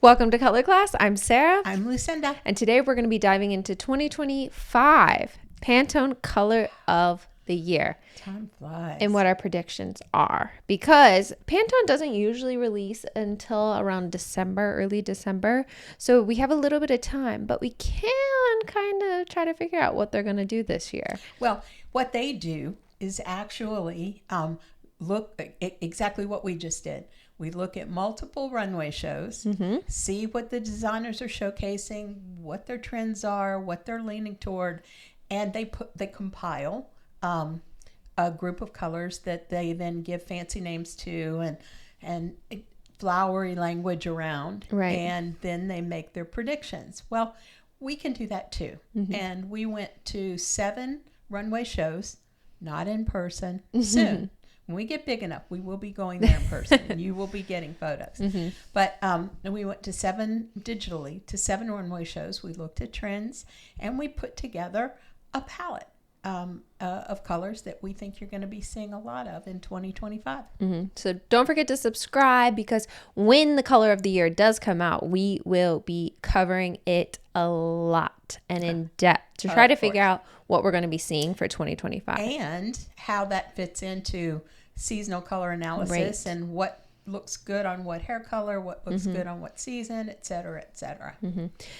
Welcome to Color Class. I'm Sarah. I'm Lucinda. And today we're going to be diving into 2025 Pantone Color of the Year. Time flies. And what our predictions are. Because Pantone doesn't usually release until around December, early December. So we have a little bit of time, but we can kind of try to figure out what they're going to do this year. Well, what they do is actually look exactly what we just did. We look at multiple runway shows, see what the designers are showcasing, what their trends are, what they're leaning toward, and they compile a group of colors that they then give fancy names to and flowery language around, right? And then they make their predictions. Well, we can do that too, and we went to 7 runway shows, not in person, soon. When we get big enough, we will be going there in person and you will be getting photos. But we went to 7 runway shows. We looked at trends and we put together a palette of colors that we think you're going to be seeing a lot of in 2025. So don't forget to subscribe, because when the color of the year does come out, we will be covering it a lot and in depth to try to figure out what we're going to be seeing for 2025. And how that fits into seasonal color analysis, and what looks good on what hair color, what looks good on what season, et cetera, et cetera.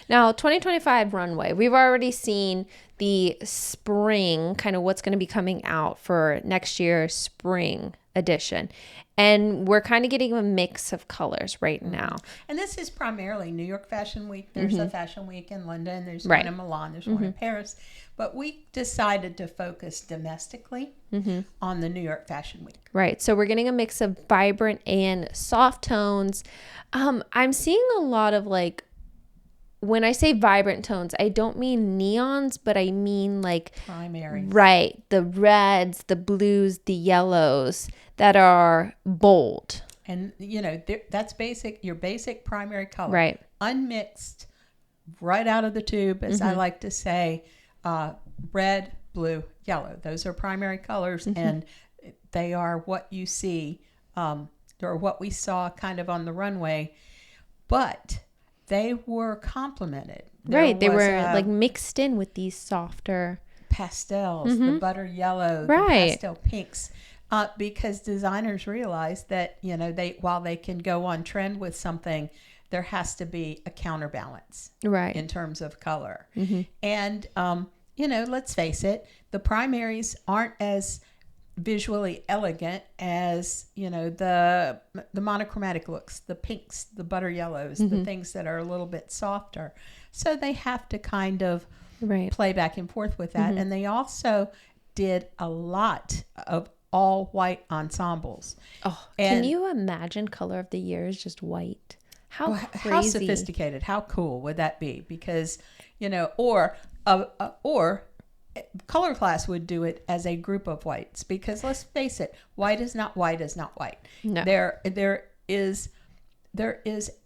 Now, 2025 runway, we've already seen the spring, kind of what's going to be coming out for next year's spring edition. And we're kind of getting a mix of colors right now. And this is primarily New York Fashion Week. There's a Fashion Week in London. There's right. one in Milan. There's one in Paris. But we decided to focus domestically on the New York Fashion Week. Right. So we're getting a mix of vibrant and soft tones. I'm seeing a lot of, like, when I say vibrant tones, I don't mean neons, but I mean like primary. Right. The reds, the blues, the yellows that are bold. And, you know, that's your basic primary color. Right. Unmixed, right out of the tube, as I like to say, red, blue, yellow. Those are primary colors, and they are what you see, or what we saw kind of on the runway. But they were complemented. Right. They were like mixed in with these softer pastels, the butter yellow, the pastel pinks, because designers realize that, you know, while they can go on trend with something, there has to be a counterbalance, right, in terms of color. And, you know, let's face it, the primaries aren't as visually elegant as, you know, the monochromatic looks, the pinks, the butter yellows, the things that are a little bit softer. So they have to kind of play back and forth with that. And they also did a lot of all white ensembles. Oh, can you imagine color of the year is just white? How crazy. How sophisticated, how cool would that be? Because, you know, or Color Class would do it as a group of whites, because let's face it, white is not white. No. There is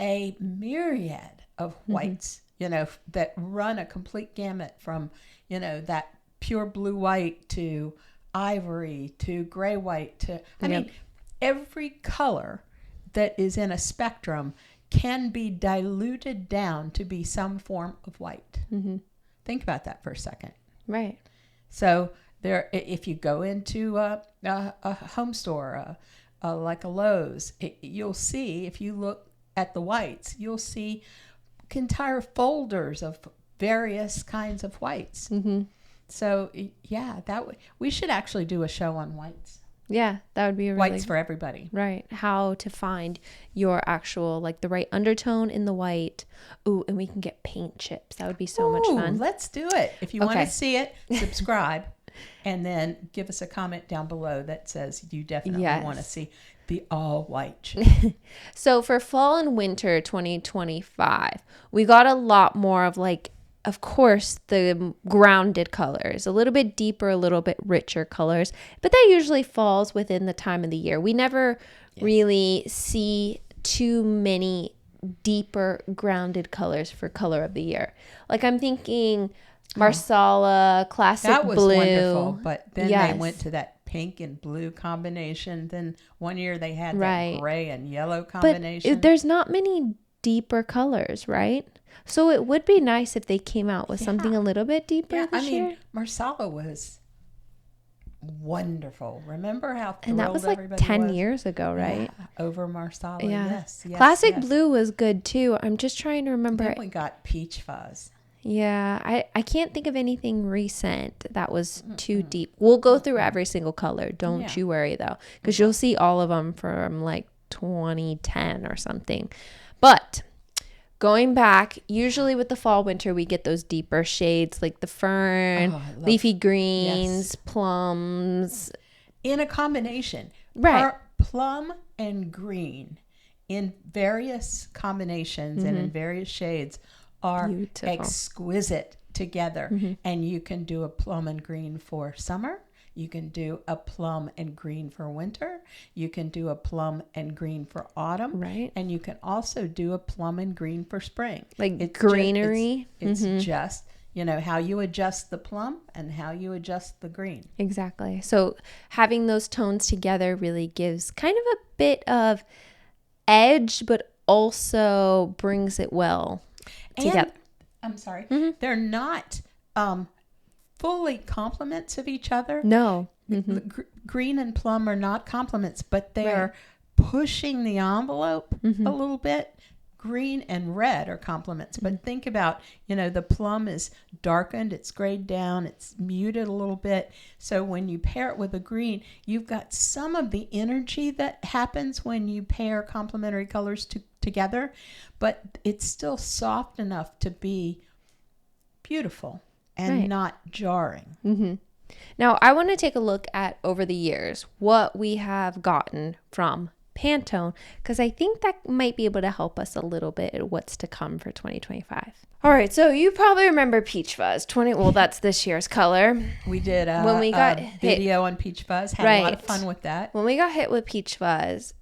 a myriad of whites, you know, that run a complete gamut from, you know, that pure blue white to ivory to gray white to, I mean, every color that is in a spectrum can be diluted down to be some form of white. Think about that for a second. Right. So there, if you go into a home store, like a Lowe's, you'll see, if you look at the whites, you'll see entire folders of various kinds of whites. So yeah, we should actually do a show on whites. Yeah, that would be a whites for everybody. Right. How to find your actual, like, the right undertone in the white. Ooh, and we can get paint chips. That would be so much fun. Let's do it. If you want to see it, subscribe, and then give us a comment down below that says you definitely want to see the all white. So for fall and winter 2025, we got a lot more of, like, of course, the grounded colors, a little bit deeper, a little bit richer colors, but that usually falls within the time of the year. We never really see too many deeper grounded colors for color of the year. Like, I'm thinking Marsala, classic blue. That was wonderful, but then they went to that pink and blue combination. Then one year they had that gray and yellow combination. But there's not many deeper colors, right? So it would be nice if they came out with something a little bit deeper this year. Marsala was wonderful. Remember how thrilled and that was like everybody 10 was? years ago, right? Yeah, over Marsala. Yeah. Yes. Classic Blue was good too. I'm just trying to remember. Then we got Peach Fuzz. Yeah, I can't think of anything recent that was too deep. We'll go through every single color. Don't you worry though, because you'll see all of them from like 2010 or something. But going back, usually with the fall winter, we get those deeper shades like the fern, leafy greens, plums. In a combination. Right. Plum and green in various combinations and in various shades are exquisite together. And you can do a plum and green for summer. You can do a plum and green for winter. You can do a plum and green for autumn. Right. And you can also do a plum and green for spring. Like it's greenery. It's just, how you adjust the plum and how you adjust the green. Exactly. So having those tones together really gives kind of a bit of edge, but also brings it well together. I'm sorry. They're not fully complements of each other. No. Green and plum are not complements, but they are pushing the envelope a little bit. Green and red are complements, but think about, the plum is darkened, it's grayed down, it's muted a little bit. So when you pair it with a green, you've got some of the energy that happens when you pair complementary colors together, but it's still soft enough to be beautiful and not jarring. Now, I want to take a look at over the years what we have gotten from Pantone, because I think that might be able to help us a little bit at what's to come for 2025. All right, so you probably remember Peach Fuzz. Well, that's this year's color. We did a video on Peach Fuzz. Had a lot of fun with that. When we got hit with Peach Fuzz,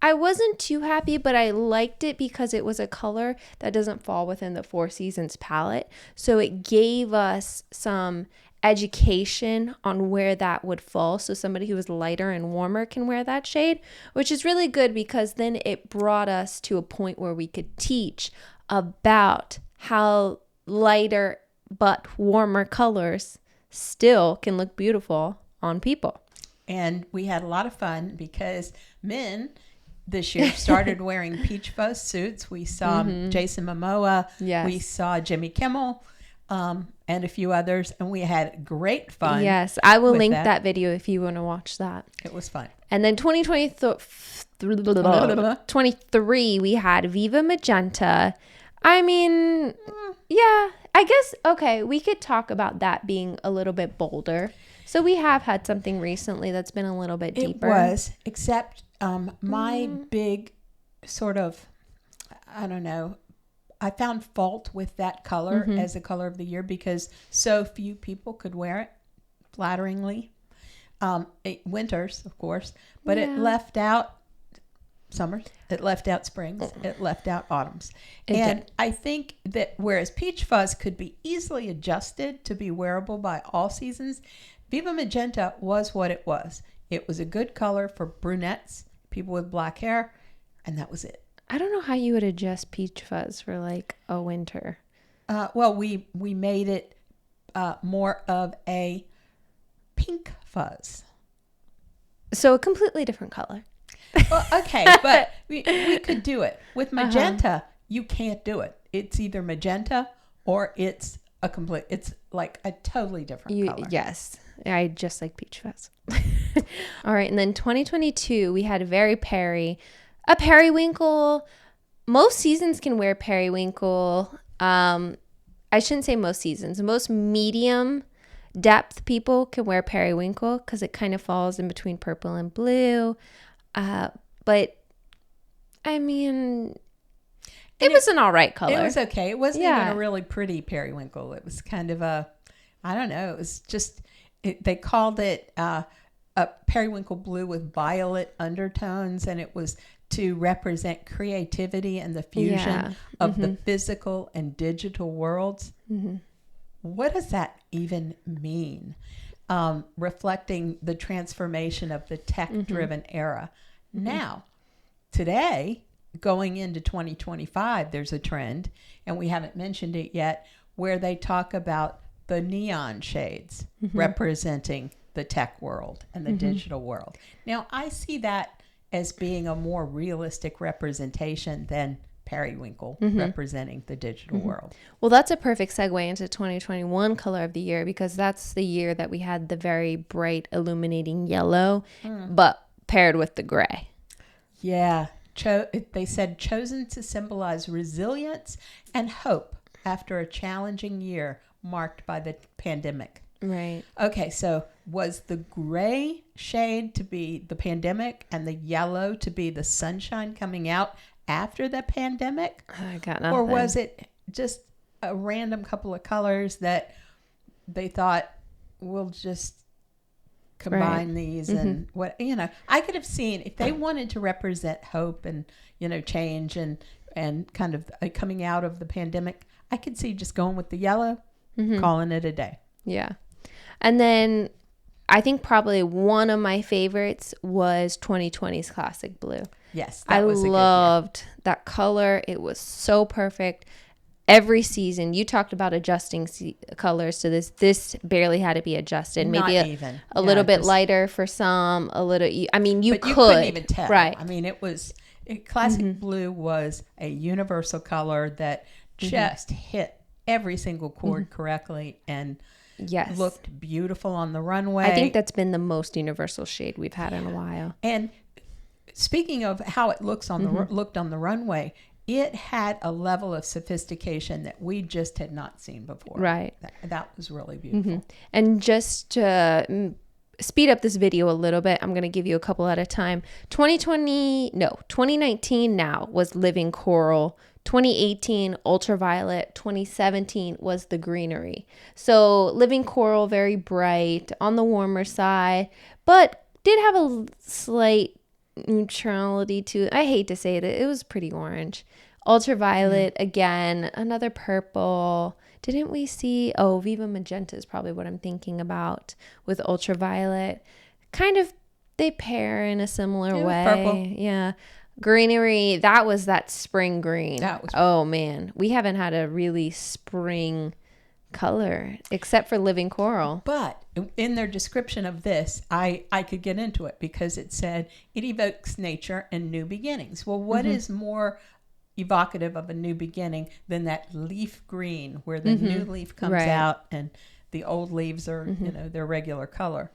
I wasn't too happy, but I liked it because it was a color that doesn't fall within the Four Seasons palette. So it gave us some education on where that would fall, so somebody who is lighter and warmer can wear that shade, which is really good because then it brought us to a point where we could teach about how lighter but warmer colors still can look beautiful on people. And we had a lot of fun because men this year started wearing Peach Fuzz suits. We saw Jason Momoa. Yes. We saw Jimmy Kimmel. And a few others, and we had great fun. Yes, I will link that video if you want to watch that. It was fun. And then 2023, we had Viva Magenta. I mean, yeah, I guess, okay, we could talk about that being a little bit bolder. So we have had something recently that's been a little bit deeper. It was, except my big sort of, I don't know, I found fault with that color as a color of the year because so few people could wear it flatteringly. Winters, of course, but it left out summers, it left out springs, it left out autumns. I think that whereas Peach Fuzz could be easily adjusted to be wearable by all seasons, Viva Magenta was what it was. It was a good color for brunettes, people with black hair, and that was it. I don't know how you would adjust Peach Fuzz for like a winter. Well, we made it more of a pink fuzz. So a completely different color. Well, okay, but we could do it. With magenta, you can't do it. It's either magenta or it's like a totally different color. Yes, I just like Peach Fuzz. All right, and then 2022, we had a periwinkle. Most seasons can wear periwinkle. I shouldn't say most seasons. Most medium depth people can wear periwinkle because it kind of falls in between purple and blue. But I mean, it was an all right color. It was okay. It wasn't even a really pretty periwinkle. It was kind of I don't know. It was just, they called it a periwinkle blue with violet undertones, and it was to represent creativity and the fusion of the physical and digital worlds. What does that even mean? Reflecting the transformation of the tech-driven era. Now, today, going into 2025, there's a trend, and we haven't mentioned it yet, where they talk about the neon shades representing the tech world and the digital world. Now, I see that as being a more realistic representation than periwinkle representing the digital world. Well, that's a perfect segue into 2021 color of the year, because that's the year that we had the very bright illuminating yellow, but paired with the gray. Yeah. They said chosen to symbolize resilience and hope after a challenging year marked by the pandemic. Right. Okay, so was the gray shade to be the pandemic and the yellow to be the sunshine coming out after the pandemic? I got nothing. Or was it just a random couple of colors that they thought, we'll just combine these and what, I could have seen if they wanted to represent hope and, change and kind of coming out of the pandemic, I could see just going with the yellow, calling it a day. Yeah. And then I think probably one of my favorites was 2020's classic blue. Yes. I loved that color. It was so perfect. Every season, you talked about adjusting colors to this. This barely had to be adjusted. Maybe a little bit lighter for some, a little. I mean, you couldn't even tell. Right. I mean, classic blue was a universal color that just hit every single chord correctly and looked beautiful on the runway. I think that's been the most universal shade we've had in a while. And speaking of how it looks looked on the runway, it had a level of sophistication that we just had not seen before. Right. That was really beautiful. And just to speed up this video a little bit, I'm going to give you a couple at a time. 2019 now was Living Coral. 2018 Ultraviolet. 2017 was the Greenery. So Living Coral, very bright, on the warmer side, but did have a slight neutrality to it. I hate to say it was pretty orange. Ultraviolet, again, another purple. Didn't we see Viva Magenta is probably what I'm thinking about with Ultraviolet. Kind of they pair in a similar way. Purple. Yeah. Greenery, that was that spring green. Oh man, we haven't had a really spring color except for Living Coral. But in their description of this, I could get into it because it said it evokes nature and new beginnings. Well, what is more evocative of a new beginning than that leaf green where the new leaf comes out and the old leaves are their regular color?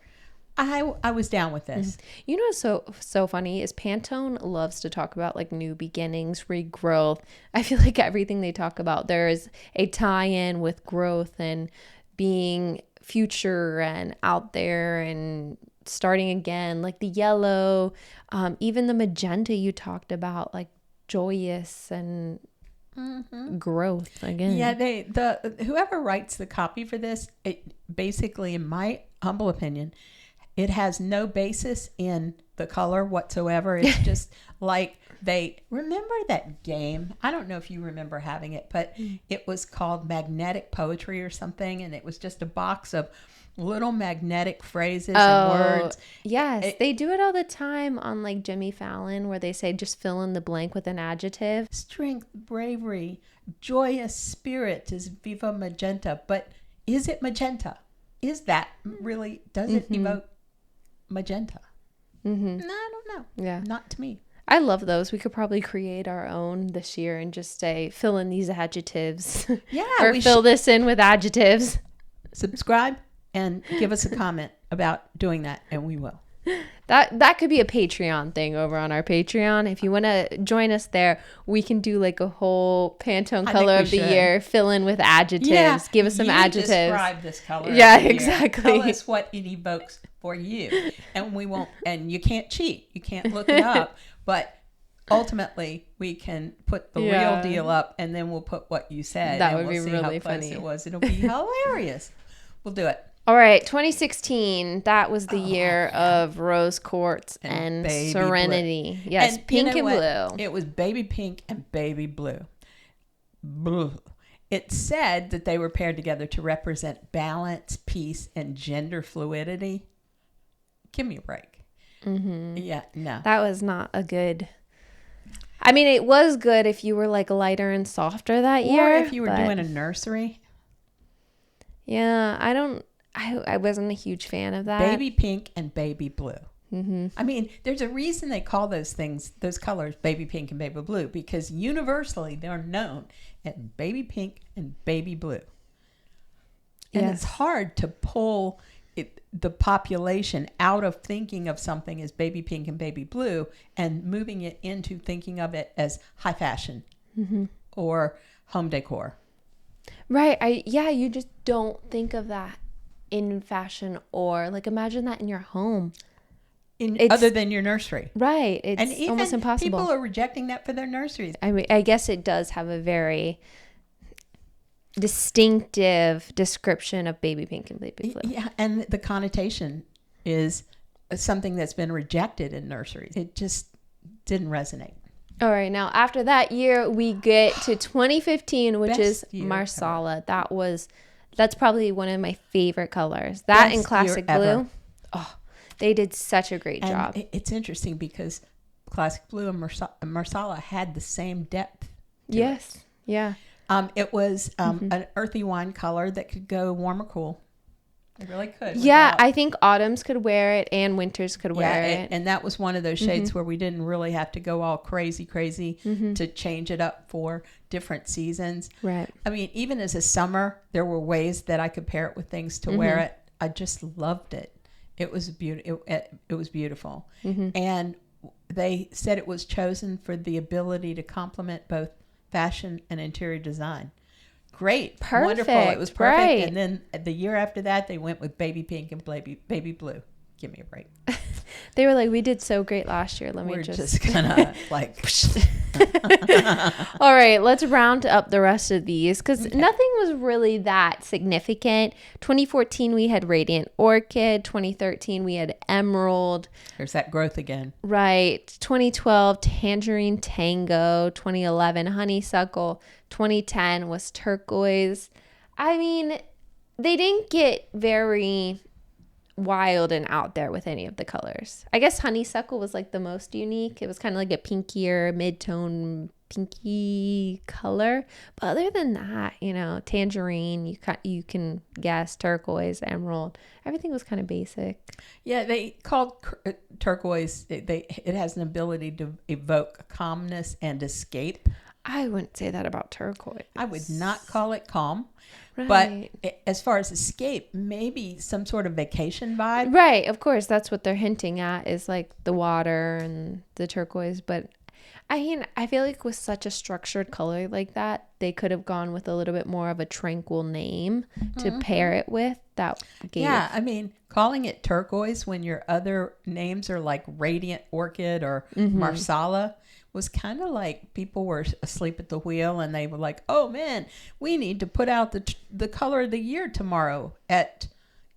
I was down with this. You know, so funny is Pantone loves to talk about like new beginnings, regrowth. I feel like everything they talk about, there is a tie-in with growth and being future and out there and starting again. Like the yellow, even the magenta you talked about, like joyous and growth again. Yeah, whoever writes the copy for this, it basically, in my humble opinion, it has no basis in the color whatsoever. It's just like remember that game? I don't know if you remember having it, but it was called Magnetic Poetry or something. And it was just a box of little magnetic phrases and words. Yes, they do it all the time on like Jimmy Fallon where they say just fill in the blank with an adjective. Strength, bravery, joyous spirit is Viva Magenta. But is it magenta? Is that really, does it evoke magenta? No, I don't know. Yeah. Not to me. I love those. We could probably create our own this year and just say fill in these adjectives. Yeah. Or fill this in with adjectives. Subscribe and give us a comment about doing that, and we will. That could be a Patreon thing over on our Patreon. If you want to join us there, we can do like a whole Pantone color of the year, fill in with adjectives. Yeah, give us some adjectives. Describe this color. Yeah, exactly. Tell us what it evokes for you, and we won't. And you can't cheat. You can't look it up. But ultimately, we can put the real deal up, and then we'll put what you said. That and would be see really how close funny. It was. It'll be hilarious. We'll do it. All right, 2016, that was the year of Rose Quartz and Serenity. Blue. Yes, and pink and what? blue. It was baby pink and baby blue. Blue. It said that they were paired together to represent balance, peace, and gender fluidity. Give me a break. Yeah, no. That was not a good I mean, it was good if you were like lighter and softer that year. Or if you were doing a nursery. Yeah, I wasn't a huge fan of that. Baby pink and baby blue. Mm-hmm. I mean, there's a reason they call those colors baby pink and baby blue, because universally they're known as baby pink and baby blue. And it's hard to pull the population out of thinking of something as baby pink and baby blue and moving it into thinking of it as high fashion or home decor. Right. You just don't think of that in fashion, or like imagine that in your home. Other than your nursery. Right. It's almost impossible. People are rejecting that for their nurseries. I mean, I guess it does have a very distinctive description of baby pink and baby blue. Yeah, and the connotation is something that's been rejected in nurseries. It just didn't resonate. All right, now after that year, we get to 2015, which is Marsala. That's probably one of my favorite colors. That and classic blue. Oh, they did such a great job. It's interesting because classic blue and Marsala had the same depth. Yes. Yeah. It was an earthy wine color that could go warm or cool. It really could. Yeah, I think autumns could wear it and winters could wear it. And that was one of those shades where we didn't really have to go all crazy to change it up for different seasons. Right. I mean, even as a summer, there were ways that I could pair it with things to wear it. I just loved it. It was beautiful. It was beautiful. And they said it was chosen for the ability to complement both fashion and interior design. Great. Perfect. Wonderful. It was perfect. Right. And then the year after that, they went with baby pink and baby blue. Give me a break. They were like, we did so great last year. We're just gonna like. All right, let's round up the rest of these because nothing was really that significant. 2014, we had Radiant Orchid. 2013, we had Emerald. There's that growth again. Right. 2012, Tangerine Tango. 2011, Honeysuckle. 2010 was Turquoise. I mean, they didn't get very wild and out there with any of the colors. I guess Honeysuckle was like the most unique. It was kind of like a pinkier mid-tone pinky color, but other than that, Tangerine, you can guess, Turquoise, Emerald, everything was kind of basic. Yeah, they called turquoise, it has an ability to evoke calmness and escape. I wouldn't say that about turquoise. I would not call it calm. Right. But as far as escape, maybe some sort of vacation vibe. Right. Of course, that's what they're hinting at, is like the water and the turquoise. But I mean, I feel like with such a structured color like that, they could have gone with a little bit more of a tranquil name to pair it with. Yeah, I mean, calling it turquoise when your other names are like Radiant Orchid or Marsala was kind of like people were asleep at the wheel and they were like, oh man, we need to put out the color of the year tomorrow at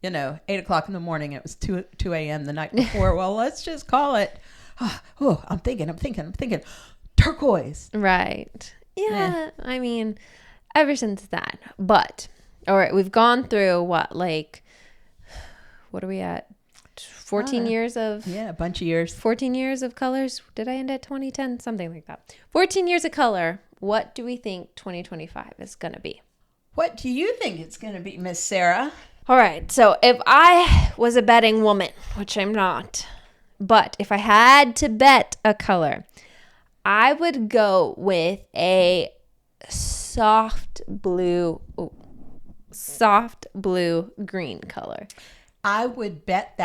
8:00 in the morning. It was 2 a.m. the night before. Well, let's just call it I'm thinking turquoise. Right. Yeah. I mean, ever since that. But all right, we've gone through what are we at? 14 years of... Yeah, a bunch of years. 14 years of colors. Did I end at 2010? Something like that. 14 years of color. What do we think 2025 is going to be? What do you think it's going to be, Miss Sarah? All right. So if I was a betting woman, which I'm not, but if I had to bet a color, I would go with a soft blue green color. I would bet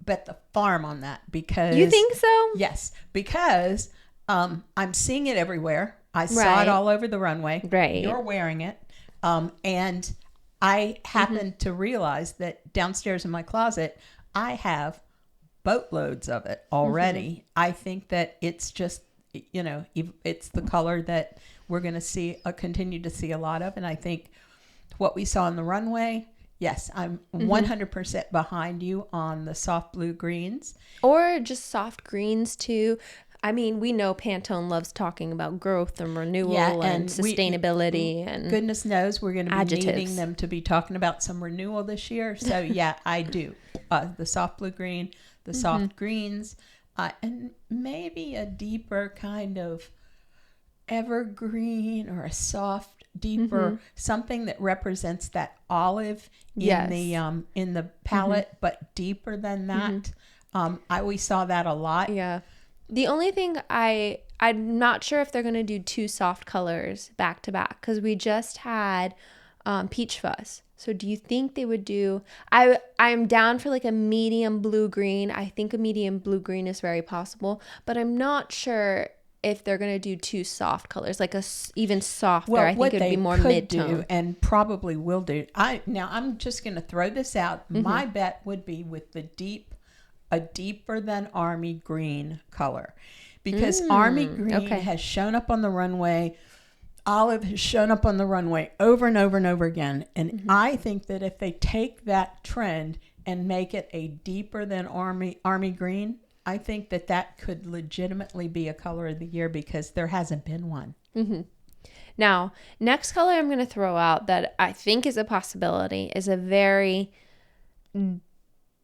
the farm on that because... You think so? Yes, because I'm seeing it everywhere. I saw it all over the runway. Right. You're wearing it. And I happened to realize that downstairs in my closet, I have boatloads of it already. I think that it's just, it's the color that we're going to continue to see a lot of. And I think what we saw on the runway... Yes, I'm 100% behind you on the soft blue greens. Or just soft greens too. I mean, we know Pantone loves talking about growth and renewal and sustainability. And goodness knows we're going to be adjectives. needing them to be talking about some renewal this year. So yeah, I do. The soft blue green, the soft greens, and maybe a deeper kind of evergreen or a soft, deeper, something that represents that olive in the palette, but deeper than that. We saw that a lot. Yeah. The only thing I'm not sure if they're going to do 2 soft colors back to back, because we just had peach fuzz. So do you think they would do, I'm down for like a medium blue green. I think a medium blue green is very possible, but I'm not sure if they're going to do 2 soft colors, like even softer. Well, I think it'd be more mid-tone. And probably will do. I'm just going to throw this out. My bet would be with a deeper than army green color, because army green has shown up on the runway. Olive has shown up on the runway over and over and over again. And I think that if they take that trend and make it a deeper than army green, I think that could legitimately be a color of the year, because there hasn't been one. Now, next color I'm going to throw out that I think is a possibility is a very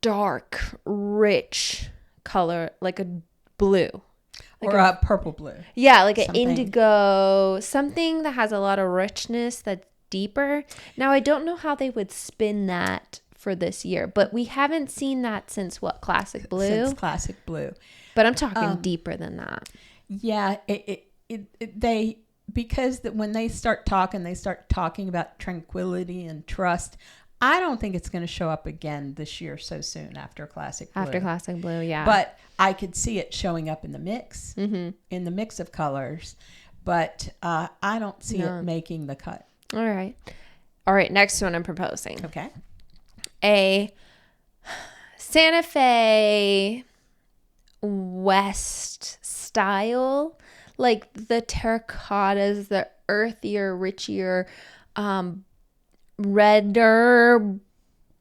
dark, rich color, like a blue. Like or a purple blue. Yeah, like an indigo, something that has a lot of richness that's deeper. Now, I don't know how they would spin that for this year, but we haven't seen that since what, Classic Blue? Since Classic Blue. But I'm talking deeper than that. Yeah, because when they start talking about tranquility and trust. I don't think it's going to show up again this year so soon after Classic Blue. After Classic Blue, yeah. But I could see it showing up in the mix, in the mix of colors. But I don't see it making the cut. All right. Next one I'm proposing. Okay. A Santa Fe West style, like the terracottas, the earthier, richier, redder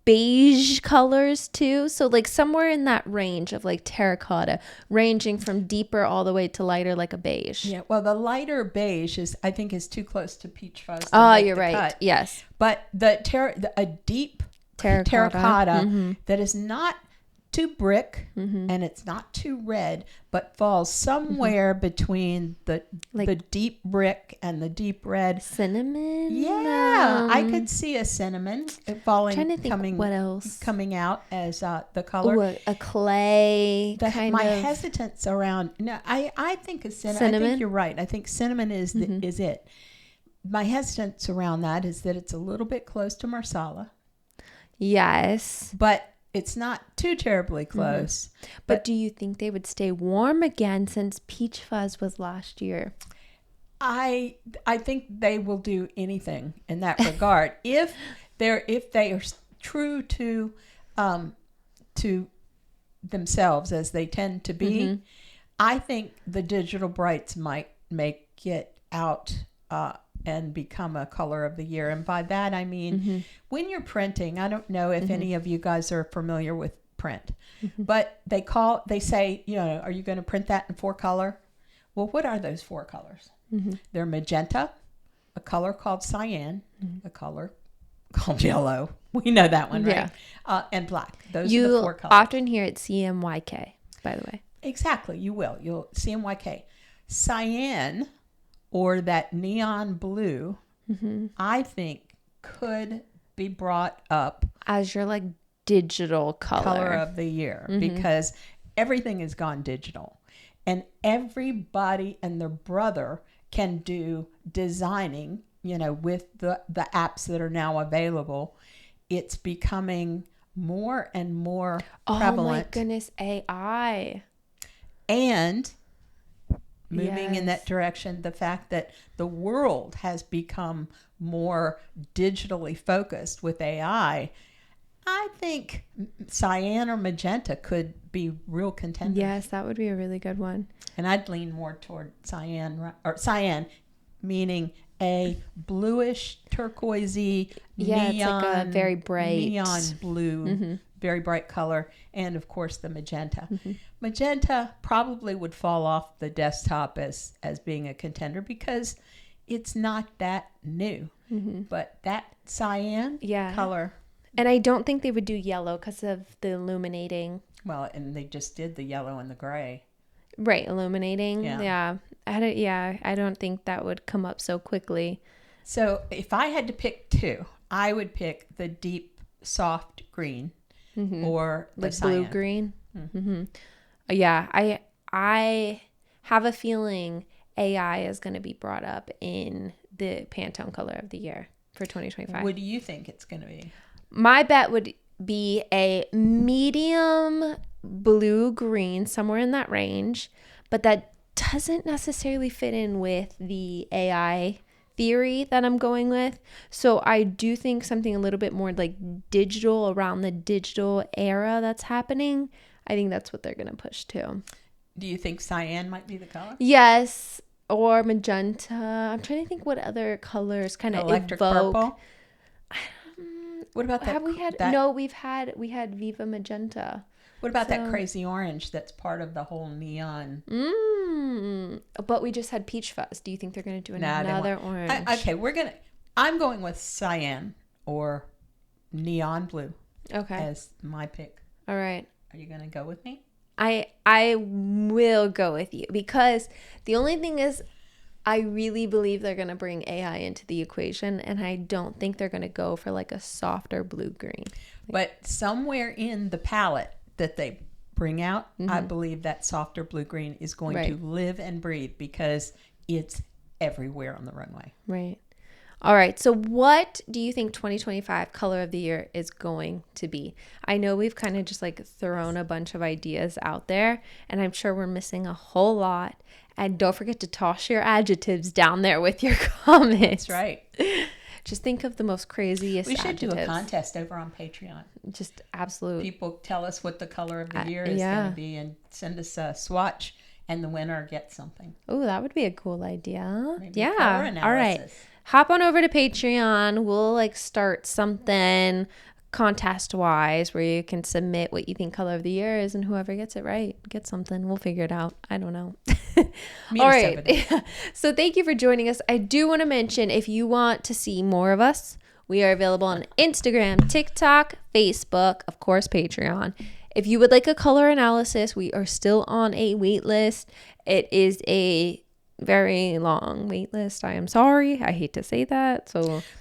beige colors too. So like somewhere in that range of like terracotta, ranging from deeper all the way to lighter, like a beige. Yeah. Well, the lighter beige I think is too close to peach fuzz. Oh, you're right. Cut. Yes. But a deep terracotta that is not too brick and it's not too red, but falls somewhere between the deep brick and the deep red. Cinnamon? Yeah, I could see a cinnamon what else? coming out as the color. Ooh, a clay My hesitance around. No, I think a cinnamon. I think you're right. I think cinnamon is it. My hesitance around that is that it's a little bit close to Marsala. Yes. But it's not too terribly close. But do you think they would stay warm again since peach fuzz was last year? I think they will do anything in that regard. if they are true to themselves, as they tend to be, I think the digital brights might make it out and become a color of the year. And by that, I mean, when you're printing, I don't know if any of you guys are familiar with print, but they say, are you going to print that in 4 color? Well, what are those 4 colors? They're magenta, a color called cyan, a color called yellow. We know that one, right? Yeah. And black. Those are the 4 colors. You often hear it CMYK, by the way. Exactly. You will. You'll CMYK. Cyan, or that neon blue, I think could be brought up as your like digital color of the year, because everything has gone digital, and everybody and their brother can do designing, with the apps that are now available. It's becoming more and more prevalent. Oh my goodness, AI. And moving in that direction, the fact that the world has become more digitally focused with AI, I think cyan or magenta could be real contenders. Yes, that would be a really good one. And I'd lean more toward cyan, meaning a bluish, turquoisey, neon, it's like a very bright neon blue, very bright color, and of course the magenta. Magenta probably would fall off the desktop as being a contender because it's not that new. But that cyan color. And I don't think they would do yellow because of the illuminating. Well, and they just did the yellow and the gray. Right, illuminating. Yeah. I don't think that would come up so quickly. So if I had to pick two, I would pick the deep, soft green or the Like blue cyan. green. Yeah, I have a feeling AI is going to be brought up in the Pantone Color of the Year for 2025. What do you think it's going to be? My bet would be a medium blue green, somewhere in that range, but that doesn't necessarily fit in with the AI theory that I'm going with. So I do think something a little bit more like digital, around the digital era that's happening. I think that's what they're going to push to. Do you think cyan might be the color? Yes, or magenta. I'm trying to think what other colors kind of Electric evoke. purple? What about that? Have we had that, no? We had Viva Magenta. What about that crazy orange that's part of the whole neon? But we just had peach fuzz. Do you think they're going to do Nah, another orange? I'm going with cyan or neon blue. Okay. As my pick. All right. Are you going to go with me? I will go with you, because the only thing is I really believe they're going to bring AI into the equation, and I don't think they're going to go for like a softer blue green. But somewhere in the palette that they bring out, I believe that softer blue green is going to live and breathe, because it's everywhere on the runway. Right. All right. So what do you think 2025 Color of the Year is going to be? I know we've kind of just like thrown a bunch of ideas out there, and I'm sure we're missing a whole lot. And don't forget to toss your adjectives down there with your comments. That's right. Just think of the most craziest We should adjectives. do a contest over on Patreon. Just absolute. People tell us what the color of the year is going to be, and send us a swatch, and the winner gets something. Oh, that would be a cool idea. Maybe color analysis. All right. Hop on over to Patreon. We'll like start something contest wise where you can submit what you think color of the year is, and whoever gets it right gets something. We'll figure it out. I don't know. All right. So thank you for joining us. I do want to mention, if you want to see more of us, we are available on Instagram, TikTok, Facebook, of course, Patreon. If you would like a color analysis, we are still on a wait list. It is a very long wait list. I am sorry. I hate to say that.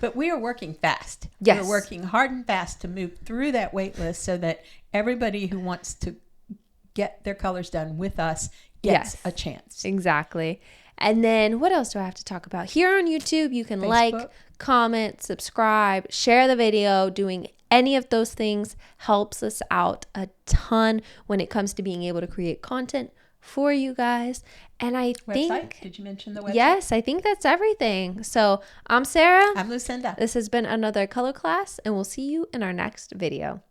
But we are working fast. Yes. We're working hard and fast to move through that wait list, so that everybody who wants to get their colors done with us gets a chance. Exactly. And then what else do I have to talk about? Here on YouTube, you can like, comment, subscribe, share the video. Doing any of those things helps us out a ton when it comes to being able to create content for you guys. And I think, did you mention the website? Yes, I think that's everything. So I'm Sarah. I'm Lucinda. This has been another color class, and we'll see you in our next video.